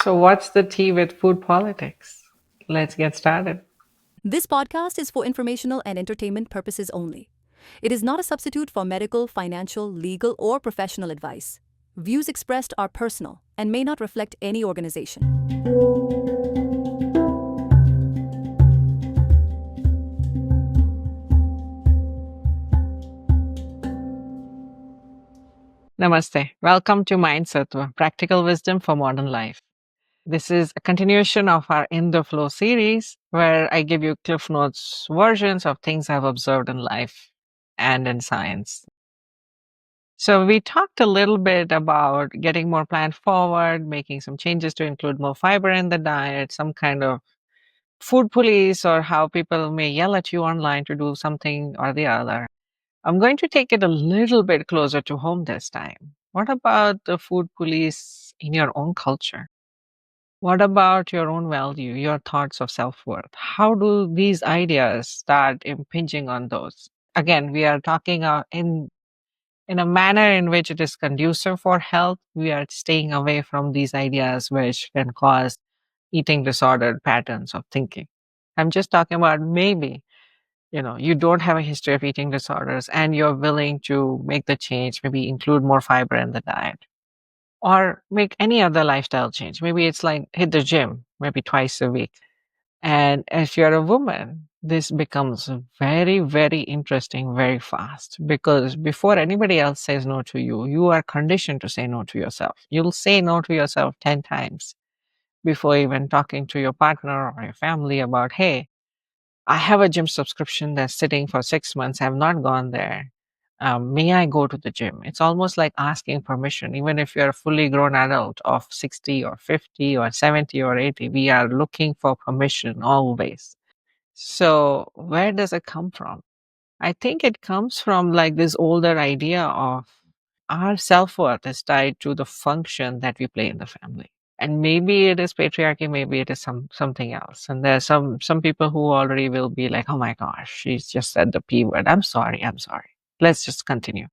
So, what's the tea with food politics? Let's get started. This podcast is for informational and entertainment purposes only. It is not a substitute for medical, financial, legal, or professional advice. Views expressed are personal and may not reflect any organization. Namaste. Welcome to Mindsattva, Practical Wisdom for Modern Life. This is a continuation of our In the Flow series where I give you Cliff Notes versions of things I've observed in life and in science. So, we talked a little bit about getting more plant forward, making some changes to include more fiber in the diet, some kind of food police, or how people may yell at you online to do something or the other. I'm going to take it a little bit closer to home this time. What about the food police in your own culture? What about your own value, your thoughts of self worth? How do these ideas start impinging on those? Again, we are talking in a manner in which it is conducive for health. We are staying away from these ideas which can cause eating disordered patterns of thinking. I'm just talking about maybe you don't have a history of eating disorders and you're willing to make the change, maybe include more fiber in the diet or make any other lifestyle change. Maybe it's like hit the gym maybe twice a week. And if you're a woman, this becomes very, very interesting very fast because before anybody else says no to you, you are conditioned to say no to yourself. You'll say no to yourself 10 times before even talking to your partner or your family about, hey, I have a gym subscription that's sitting for 6 months. I've not gone there. May I go to the gym? It's almost like asking permission. Even if you're a fully grown adult of 60 or 50 or 70 or 80, we are looking for permission always. So, where does it come from? I think it comes from like this older idea of our self worth is tied to the function that we play in the family, and maybe it is patriarchy, maybe it is something else. And there's some people who already will be like, oh my gosh, she's just said the p word. I'm sorry, let's just continue.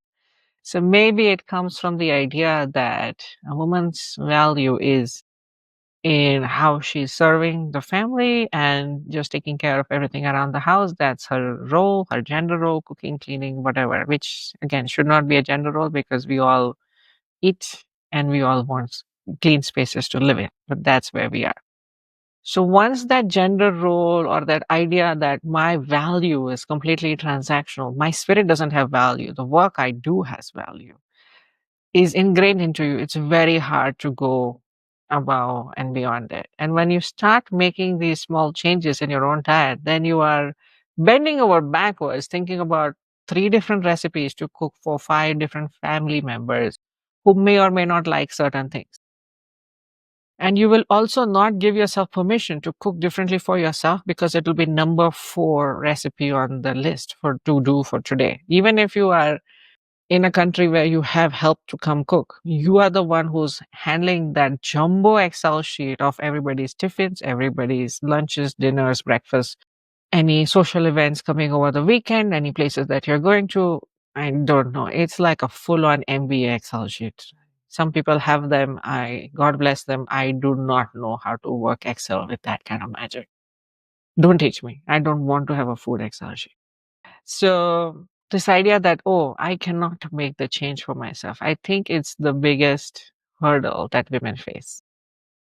So maybe it comes from the idea that a woman's value is in how she's serving the family and just taking care of everything around the house. That's her role, her gender role, cooking, cleaning, whatever, which again should not be a gender role because we all eat and we all want clean spaces to live in, but that's where we are. So once that gender role or that idea that my value is completely transactional, my spirit doesn't have value, the work I do has value, is ingrained into you, it's very hard to go above and beyond it. And when you start making these small changes in your own diet, then you are bending over backwards, thinking about three different recipes to cook for five different family members who may or may not like certain things. And you will also not give yourself permission to cook differently for yourself because it will be number four recipe on the list for to do for today. Even if you are in a country where you have help to come cook, you are the one who's handling that jumbo Excel sheet of everybody's tiffins, everybody's lunches, dinners, breakfast, any social events coming over the weekend, any places that you're going to. I don't know. It's like a full on MBA Excel sheet. Some people have them. God bless them. I do not know how to work Excel with that kind of magic. Don't teach me. I don't want to have a food Excel sheet. So this idea that, oh, I cannot make the change for myself, I think it's the biggest hurdle that women face.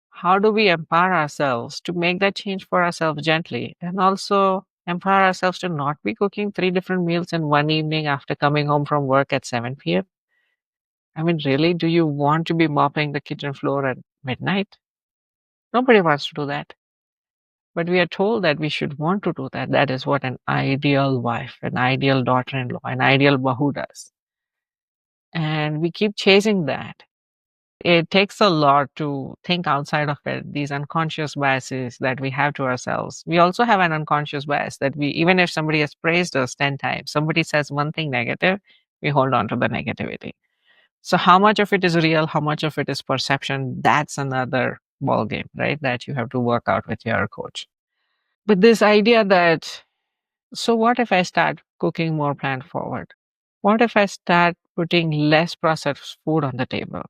How do we empower ourselves to make that change for ourselves gently and also empower ourselves to not be cooking three different meals in one evening after coming home from work at 7 p.m.? I mean, really, do you want to be mopping the kitchen floor at midnight? Nobody wants to do that. But we are told that we should want to do that. That is what an ideal wife, an ideal daughter in law, an ideal bahu does. And we keep chasing that. It takes a lot to think outside of it, these unconscious biases that we have to ourselves. We also have an unconscious bias that we, even if somebody has praised us 10 times, somebody says one thing negative, we hold on to the negativity. So, how much of it is real? How much of it is perception? That's another ball game, right? That you have to work out with your coach. But this idea that, so what if I start cooking more plant forward? What if I start putting less processed food on the table?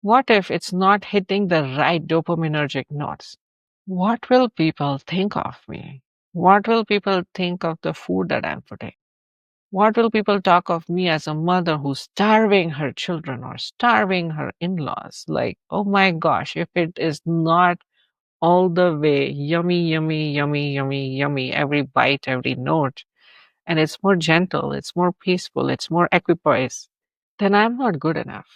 What if it's not hitting the right dopaminergic notes? What will people think of me? What will people think of the food that I'm putting? What will people talk of me as a mother who's starving her children or starving her in laws? Like, oh my gosh, if it is not all the way yummy, yummy, yummy, yummy, yummy, every bite, every note, and it's more gentle, it's more peaceful, it's more equipoise, then I'm not good enough.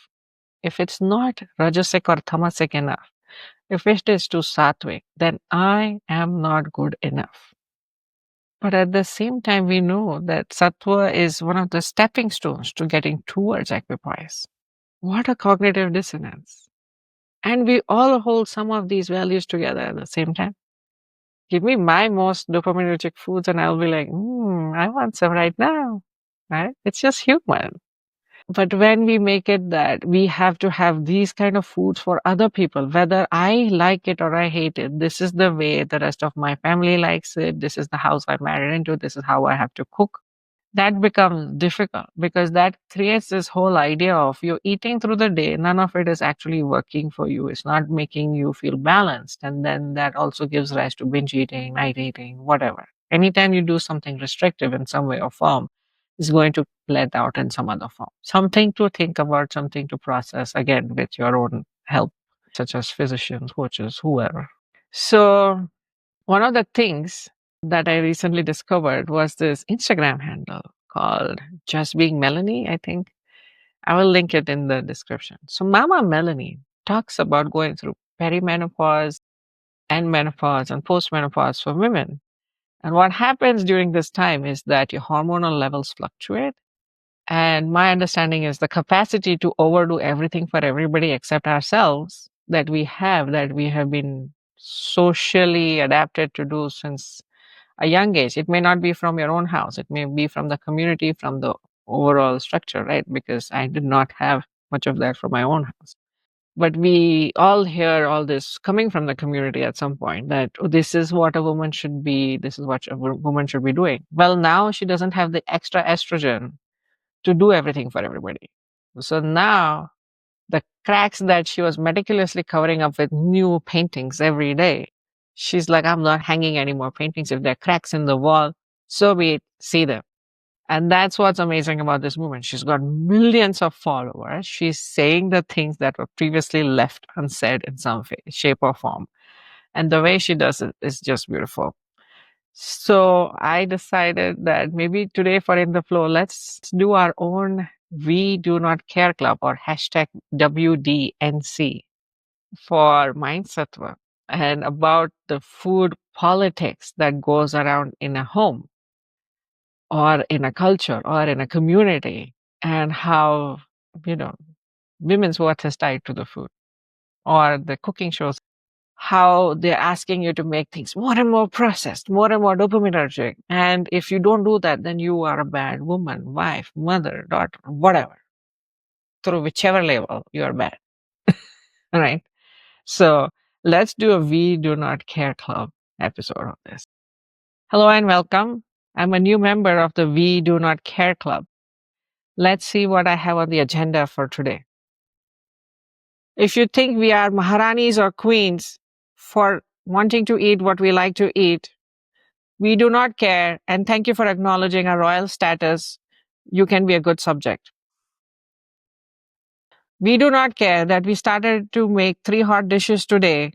If it's not rajasic or tamasic enough, if it is too sattvic, then I am not good enough. But at the same time, we know that sattva is one of the stepping stones to getting towards equipoise. What a cognitive dissonance. And we all hold some of these values together at the same time. Give me my most dopaminergic foods, and I'll be like, I want some right now. Right? It's just human. But when we make it that we have to have these kind of foods for other people, whether I like it or I hate it, this is the way the rest of my family likes it. This is the house I married into. This is how I have to cook. That becomes difficult because that creates this whole idea of you're eating through the day. None of it is actually working for you. It's not making you feel balanced. And then that also gives rise to binge eating, night eating, whatever. Anytime you do something restrictive in some way or form, is going to let out in some other form. Something to think about, something to process, again, with your own help, such as physicians, coaches, whoever. So, one of the things that I recently discovered was this Instagram handle called Just Being Melanie, I think. I will link it in the description. So, Mama Melanie talks about going through perimenopause and menopause and postmenopause for women. And what happens during this time is that your hormonal levels fluctuate. And my understanding is the capacity to overdo everything for everybody except ourselves that we have been socially adapted to do since a young age. It may not be from your own house, it may be from the community, from the overall structure, right? Because I did not have much of that from my own house. But we all hear all this coming from the community at some point that "Oh, this is what a woman should be, this is what a woman should be doing." Well, now she doesn't have the extra estrogen to do everything for everybody. So now the cracks that she was meticulously covering up with new paintings every day, she's like, I'm not hanging any more paintings. If there are cracks in the wall, so be it, see them. And that's what's amazing about this movement. She's got millions of followers. She's saying the things that were previously left unsaid in some shape or form. And the way she does it is just beautiful. So I decided that maybe today for In the Flow, let's do our own We Do Not Care Club or hashtag WDNC for Mindsattva and about the food politics that goes around in a home or in a culture or in a community and how, you know, women's worth is tied to the food or the cooking shows, how they're asking you to make things more and more processed, more and more dopaminergic. And if you don't do that, then you are a bad woman, wife, mother, daughter, whatever, through whichever level you are bad. All right. So let's do a We Do Not Care Club episode of this. Hello and welcome. I'm a new member of the We Do Not Care Club. Let's see what I have on the agenda for today. If you think we are Maharanis or queens for wanting to eat what we like to eat, we do not care, and thank you for acknowledging our royal status. You can be a good subject. We do not care that we started to make 3 hot dishes today,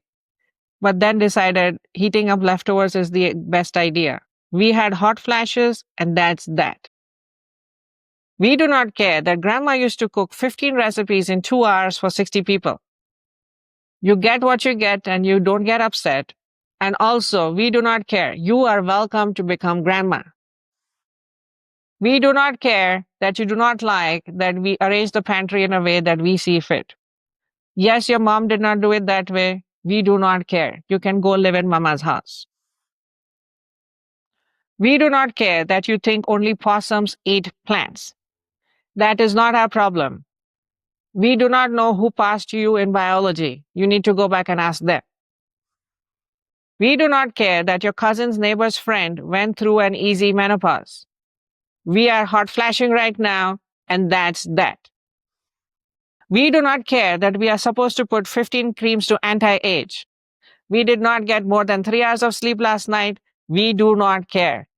but then decided heating up leftovers is the best idea. We had hot flashes, and that's that. We do not care that grandma used to cook 15 recipes in 2 hours for 60 people. You get what you get, and you don't get upset. And also, we do not care. You are welcome to become grandma. We do not care that you do not like that we arrange the pantry in a way that we see fit. Yes, your mom did not do it that way. We do not care. You can go live in mama's house. We do not care that you think only possums eat plants. That is not our problem. We do not know who passed you in biology. You need to go back and ask them. We do not care that your cousin's neighbor's friend went through an easy menopause. We are hot flashing right now, and that's that. We do not care that we are supposed to put 15 creams to anti-age. We did not get more than 3 hours of sleep last night. We do not care.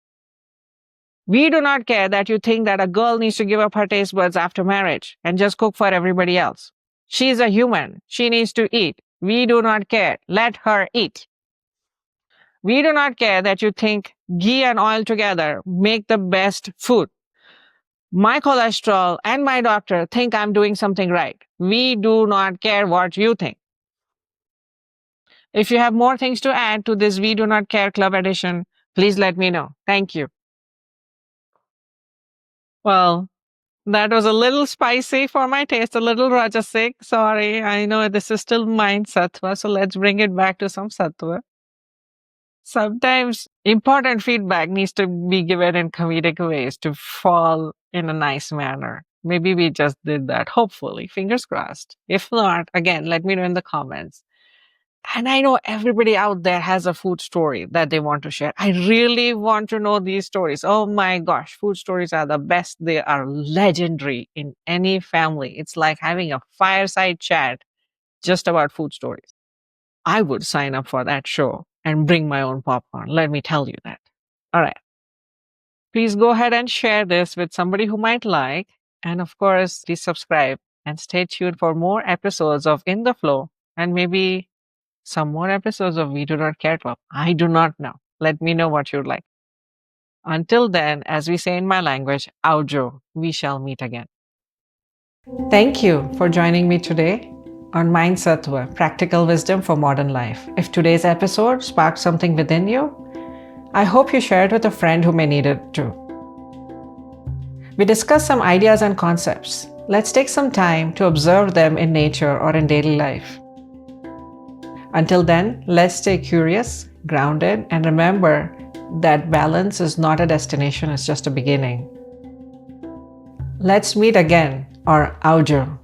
We do not care that you think that a girl needs to give up her taste buds after marriage and just cook for everybody else. She's a human. She needs to eat. We do not care. Let her eat. We do not care that you think ghee and oil together make the best food. My cholesterol and my doctor think I'm doing something right. We do not care what you think. If you have more things to add to this We Do Not Care Club edition, please let me know. Thank you. Well, that was a little spicy for my taste, a little rajasic. Sorry, I know this is still Mindsattva, so let's bring it back to some sattva. Sometimes important feedback needs to be given in comedic ways to fall in a nice manner. Maybe we just did that, hopefully. Fingers crossed. If not, again, let me know in the comments. And I know everybody out there has a food story that they want to share. I really want to know these stories. Oh my gosh, food stories are the best. They are legendary in any family. It's like having a fireside chat just about food stories. I would sign up for that show and bring my own popcorn. Let me tell you that. All right. Please go ahead and share this with somebody who might like. And of course, please subscribe and stay tuned for more episodes of In the Flow and maybe some more episodes of We Do Not Care Club. I do not know. Let me know what you'd like. Until then, as we say in my language, Aujo, we shall meet again. Thank you for joining me today on Mindsattva, Practical Wisdom for Modern Life. If today's episode sparked something within you, I hope you share it with a friend who may need it too. We discussed some ideas and concepts. Let's take some time to observe them in nature or in daily life. Until then, let's stay curious, grounded, and remember that balance is not a destination, it's just a beginning. Let's meet again, or Aujo.